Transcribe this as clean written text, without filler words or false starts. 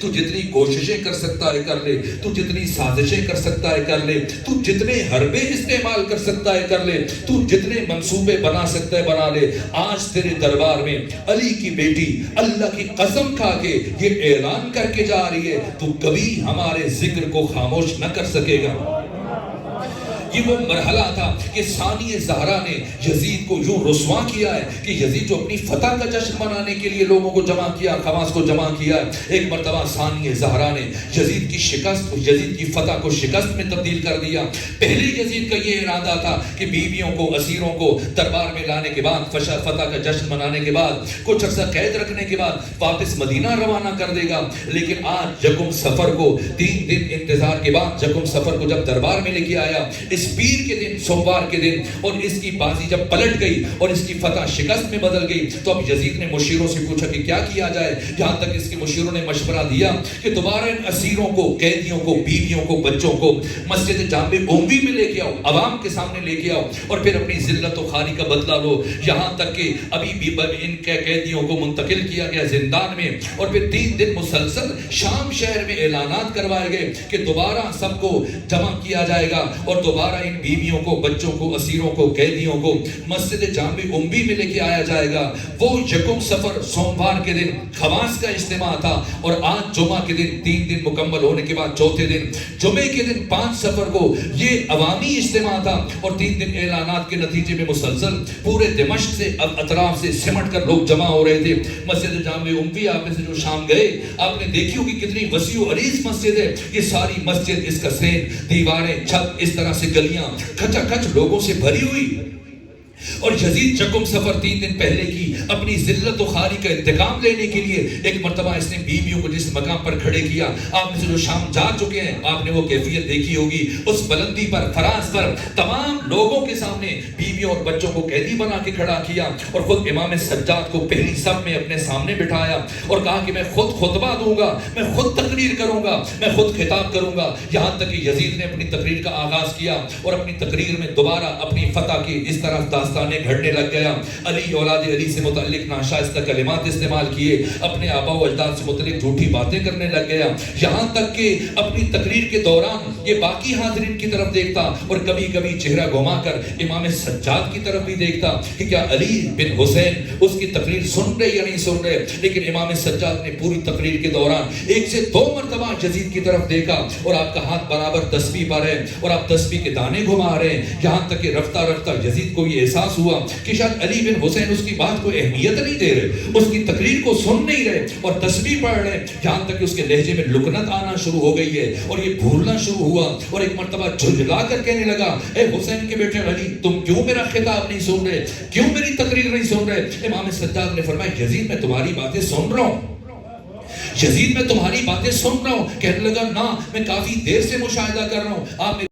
تو جتنی کوششیں کر سکتا ہے کر لے، تو جتنی سازشیں کر سکتا ہے کر لے، تو جتنے حربے استعمال کر سکتا ہے کر لے، تو جتنے منصوبے بنا سکتا ہے بنا لے۔ آج تیرے دربار میں علی کی بیٹی اللہ کی قسم کھا کے یہ اعلان کر کے جا رہی ہے، تو کبھی ہمارے ذکر کو خاموش نہ کر سکے گا۔ یہ وہ مرحلہ تھا کہ ثانی زہرا نے یزید کو یوں رسوا کیا ہے کہ یزید جو اپنی فتح کا جشن منانے کے لیے لوگوں کو جمع کیا، خواص کو جمع کیا ہے، ایک مرتبہ ثانی زہرا نے یزید کی شکست، یزید کی فتح کو شکست میں تبدیل کر دیا۔ پہلے یزید کا یہ ارادہ تھا کہ بیویوں کو، اسیروں کو دربار میں لانے کے بعد، فتح کا جشن منانے کے بعد، کچھ عرصہ قید رکھنے کے بعد واپس مدینہ روانہ کر دے گا۔ لیکن آج یکم صفر کو 3 دن انتظار کے بعد یکم صفر کو جب دربار میں لے کے آیا، اس پیر کے دن، سوموار کے دن، اور اس کی بازی جب پلٹ گئی اور اس کی فتح شکست میں بدل گئی، تو اب یزید نے مشیروں سے پوچھا کہ کیا کیا جائے۔ یہاں تک اس کے مشیروں نے مشورہ دیا کہ دوبارہ ان اسیروں کو، قیدیوں کو، بیویوں کو، بچوں کو مسجد جامع اموی میں لے کے آؤ، عوام کے سامنے لے کے آؤ، اور پھر اپنی ذلت و خواری کا بدلہ لو۔ یہاں تک کہ ابھی بھی ان کے قیدیوں کو منتقل کیا گیا زندان میں، اور پھر 3 دن مسلسل شام شہر میں اعلانات کروائے گئے کہ دوبارہ سب کو جمع کیا جائے گا، اور دوبارہ ان بیویوں کو، بچوں کو، اسیروں کو، قیدیوں کو مسجد جامع اموی میں لے کے آیا جائے گا۔ وہ یکم صفر سوموار کے دن خواص کا اجتماع تھا، اور آج جمعہ کے دن 3 دن مکمل ہونے کے بعد چوتھے دن جمعے کے دن 5 صفر کو یہ عوامی اجتماع تھا، اور 3 دن اعلانات کے نتیجے میں مسلسل پورے دمشق سے، اطراف سے سمٹ کر لوگ جمع ہو رہے تھے۔ مسجد جامع اموی آپ میں سے جو شام گئے، آپ نے دیکھی ہوگی کتنی وسیع و عریض مسجد ہے۔ یہ ساری مسجد، اس کا سین، دیواریں، چھت، اس طرح سے گلیاں کھچا کھچ لوگوں سے بھری ہوئی۔ اور یزید یکم صفر 3 دن پہلے کی اپنی ذلت و خواری کا انتقام لینے کے لیے ایک مرتبہ اس نے بیویوں کو جس مقام پر کھڑے کیا، آپ میں سے جو شام جا چکے ہیں، آپ نے وہ کیفیت دیکھی ہوگی۔ اس بلندی پر، فراز پر تمام لوگوں کے سامنے بیویوں اور بچوں کو قیدی بنا کے کھڑا کیا، اور خود امام سجاد کو پہلی صف میں اپنے سامنے بٹھایا، اور کہا کہ میں خود خطبہ دوں گا، میں خود تقریر کروں گا، میں خود خطاب کروں گا۔ یہاں تک کہ یزید نے اپنی تقریر کا آغاز کیا، اور اپنی تقریر میں دوبارہ اپنی فتح کی اس طرح داستانیں گھڑنے لگ گیا۔ علی، اولاد علی سے متعلق ناشائستہ کلمات استعمال کیے، اپنے آبا و اجداد سے متعلق جھوٹی باتیں کرنے لگ گیا، یہاں تک کہ اپنی تقریر کے دوران یہ باقی حاضرین کی طرف دیکھتا، اور کبھی کبھی چہرہ گھما کر امام سجاد کی طرف بھی دیکھتا کہ کیا علی بن حسین اس کی تقریر سن رہے یا نہیں سن رہے۔ لیکن امام سجاد نے پوری تقریر کے دوران 1 سے 2 مرتبہ یزید کی طرف دیکھا، اور آپ کا ہاتھ برابر تسبیح پر ہے، اور آپ تسبیح کے دانے گھما رہے ہیں۔ یہاں تک کہ رفتہ رفتہ یزید کو یہ احساس ہوا کہ شاید علی بن حسین اس کی بات کو اہمیت نہیں دے رہے، اس کی تقریر کو سن نہیں رہے، اور تسبیح پڑھ رہے ہیں۔ یہاں تک کہ اس کے لہجے میں لکنت آنا شروع ہو گئی ہے، اور یہ بھولنا شروع ہوا، اور ایک مرتبہ جھنجھلا کر کہنے لگا، اے حسین کے بیٹے علی، تم کیوں میرا خطاب نہیں سن رہے، کیوں میری تقریر نہیں سن رہے؟ امام سجاد نے فرمایا، یزید میں تمہاری باتیں سن رہا ہوں، یزید میں تمہاری باتیں سن رہا ہوں۔ کہنے لگا، نا، میں کافی دیر سے مشاہدہ کر رہا ہوں، آپ